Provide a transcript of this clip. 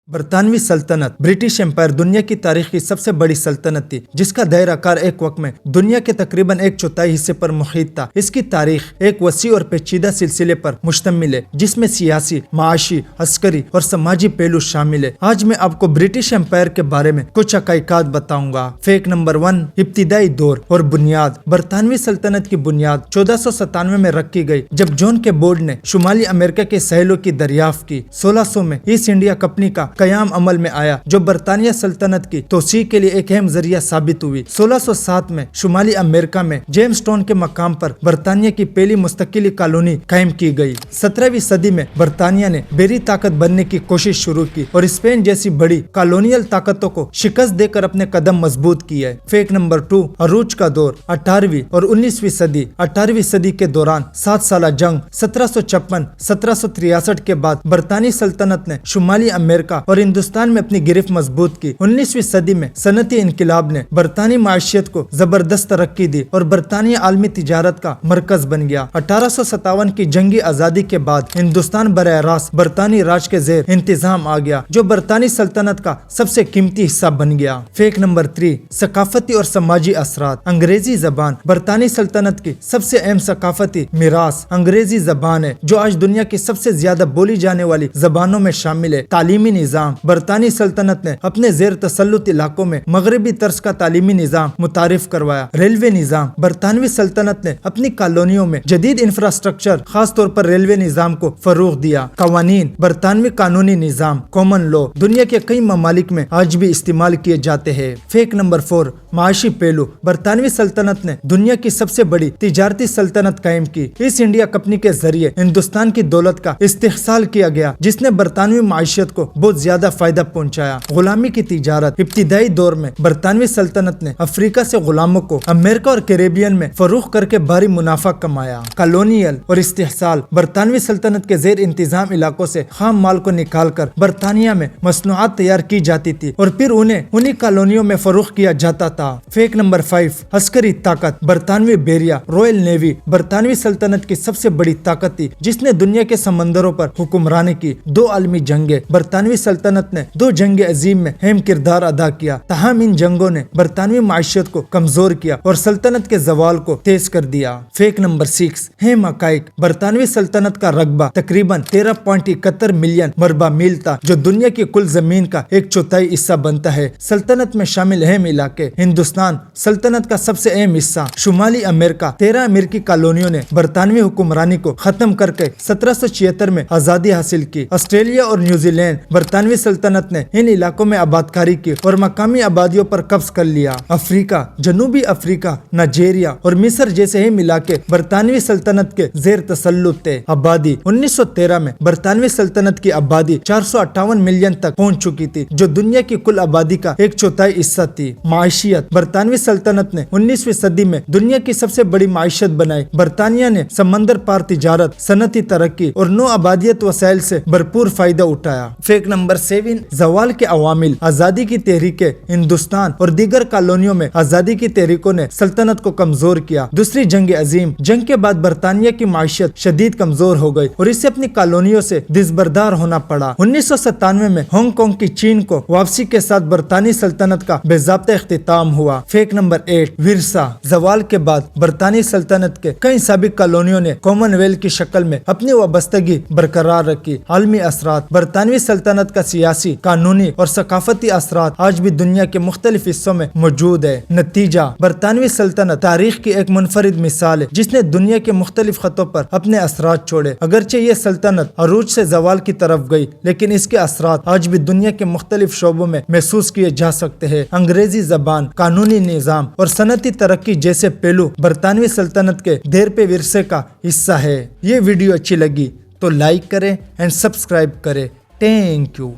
برطانوی سلطنت British umpire دنیا کی تاریخ کی سب سے بڑی سلطنت تھی، جس کا دائرہ کار ایک وقت میں دنیا کے تقریباً 1/4 حصے پر محیط تھا۔ اس کی تاریخ ایک وسیع اور پیچیدہ سلسلے پر مشتمل ہے، جس میں سیاسی، معاشی، عسکری اور سماجی پہلو شامل ہے۔ آج میں آپ کو برٹش امپائر کے بارے میں کچھ حقائقات بتاؤں گا۔ فیکٹ نمبر 1، ابتدائی دور اور بنیاد۔ برطانوی سلطنت کی بنیاد 1497 میں رکھی گئی، جب جان کیبولڈ نے شمالی امریکہ کے ساحلوں کی دریافت کی۔ 1600 میں ایسٹ انڈیا کمپنی کا قیام عمل میں آیا، جو برطانیہ سلطنت کی توسیع کے لیے ایک اہم ذریعہ ثابت ہوئی۔ 1607 میں شمالی امریکہ میں جیمز ٹاؤن کے مقام پر برطانیہ کی پہلی مستقلی کالونی قائم کی گئی۔ 17ویں صدی میں برطانیہ نے بحری طاقت بننے کی کوشش شروع کی اور اسپین جیسی بڑی کالونیل طاقتوں کو شکست دے کر اپنے قدم مضبوط کیے۔ فیکٹ نمبر 2، عروج کا دور۔ 18ویں اور 19ویں صدی۔ 18ویں صدی کے دوران 7 سالہ جنگ 1756-1763 کے بعد برطانوی سلطنت نے شمالی امریکہ اور ہندوستان میں اپنی گرفت مضبوط کی۔ 19ویں صدی میں صنعتی انقلاب نے برطانوی معیشت کو زبردست ترقی دی اور برطانیہ عالمی تجارت کا مرکز بن گیا۔ 1857 کی جنگی آزادی کے بعد ہندوستان براہ راست برطانوی راج کے زیر انتظام آ گیا، جو برطانوی سلطنت کا سب سے قیمتی حصہ بن گیا۔ فیکٹ نمبر 3، ثقافتی اور سماجی اثرات۔ انگریزی زبان۔ برطانوی سلطنت کی سب سے اہم ثقافتی میراث انگریزی زبان ہے، جو آج دنیا کی سب سے زیادہ بولی جانے والی زبانوں میں شامل ہے۔ تعلیمی نظام۔ برطانوی سلطنت نے اپنے زیر تسلط علاقوں میں مغربی طرز کا تعلیمی نظام متعارف کروایا۔ ریلوے نظام۔ برطانوی سلطنت نے اپنی کالونیوں میں جدید انفراسٹرکچر، خاص طور پر ریلوے نظام کو فروغ دیا۔ قوانین۔ برطانوی قانونی نظام کامن لا دنیا کے کئی ممالک میں آج بھی استعمال کیے جاتے ہیں۔ فیکٹ نمبر 4، معاشی پہلو۔ برطانوی سلطنت نے دنیا کی سب سے بڑی تجارتی سلطنت قائم کی۔ ایسٹ انڈیا کمپنی کے ذریعے ہندوستان کی دولت کا استحصال کیا گیا، جس نے برطانوی معیشت کو بہت زیادہ فائدہ پہنچایا۔ غلامی کی تجارت۔ ابتدائی دور میں برطانوی سلطنت نے افریقہ سے غلاموں کو امریکہ اور کیریبین میں فروخت کر کے بھاری منافع کمایا۔ کالونیل اور استحصال۔ برطانوی سلطنت کے زیر انتظام علاقوں سے خام مال کو نکال کر برطانیہ میں مصنوعات تیار کی جاتی تھی اور پھر انہیں کالونیوں میں فروخت کیا جاتا تھا۔ فیکٹ نمبر 5، عسکری طاقت۔ برطانوی بحریہ رائل نیوی برطانوی سلطنت کی سب سے بڑی طاقت تھی، جس نے دنیا کے سمندروں پر حکمرانی کی۔ 2 عالمی جنگیں۔ برطانوی سلطنت نے 2 جنگ عظیم میں اہم کردار ادا کیا، تاہم ان جنگوں نے برطانوی معیشت کو کمزور کیا اور سلطنت کے زوال کو تیز کر دیا۔ فیکٹ نمبر 6، اہم حقائق۔ برطانوی سلطنت کا رقبہ تقریباً 13.71 ملین مربع میل تھا، جو دنیا کی کل زمین کا 1/4 حصہ بنتا ہے۔ سلطنت میں شامل اہم علاقے۔ ہندوستان سلطنت کا سب سے اہم حصہ۔ شمالی امریکہ۔ 13 امریکی کالونیوں نے برطانوی حکمرانی کو ختم کر کے 1776 میں آزادی حاصل کی۔ آسٹریلیا اور نیوزی لینڈ۔ برطانوی سلطنت نے ان علاقوں میں آبادکاری کی اور مقامی آبادیوں پر قبض کر لیا۔ افریقہ۔ جنوبی افریقہ، نائجیریا اور مصر جیسے اہم علاقے برطانوی سلطنت کے زیر تسلط تھے۔ آبادی۔ 1913 میں برطانوی سلطنت کی آبادی 458 ملین تک پہنچ چکی تھی، جو دنیا کی کل آبادی کا 1/4 حصہ تھی۔ معیشت۔ برطانوی سلطنت نے 19ویں صدی میں دنیا کی سب سے بڑی معیشت بنائی۔ برطانیہ نے سمندر پار تجارت، صنعتی ترقی اور نو آبادیت وسائل سے بھرپور فائدہ اٹھایا۔ فیکٹ نمبر 7، زوال کے عوامل۔ آزادی کی تحریکیں۔ ہندوستان اور دیگر کالونیوں میں آزادی کی تحریکوں نے سلطنت کو کمزور کیا۔ دوسری جنگ عظیم۔ جنگ کے بعد برطانیہ کی معیشت شدید کمزور ہو گئی اور اسے اپنی کالونیوں سے دستبردار ہونا پڑا۔ 1997 میں ہانگ کانگ کی چین کو واپسی کے ساتھ برطانوی سلطنت کا باضابطہ اختتام ہوا۔ فیکٹ نمبر 8، ورثہ۔ زوال کے بعد برطانوی سلطنت کے کئی سابق کالونیوں نے کامن ویلتھ کی شکل میں اپنی وابستگی برقرار رکھی۔ عالمی اثرات۔ برطانوی سلطنت کا سیاسی، قانونی اور ثقافتی اثرات آج بھی دنیا کے مختلف حصوں میں موجود ہے۔ نتیجہ۔ برطانوی سلطنت تاریخ کی ایک منفرد مثال ہے، جس نے دنیا کے مختلف خطوں پر اپنے اثرات چھوڑے۔ اگرچہ یہ سلطنت عروج سے زوال کی طرف گئی، لیکن اس کے اثرات آج بھی دنیا کے مختلف شعبوں میں محسوس کیے جا سکتے ہیں۔ انگریزی زبان، قانونی نظام اور صنعتی ترقی جیسے پہلو برطانوی سلطنت کے دیر پہ ورثے کا حصہ ہے۔ یہ ویڈیو اچھی لگی تو لائک کریں اینڈ سبسکرائب کریں۔ Thank you.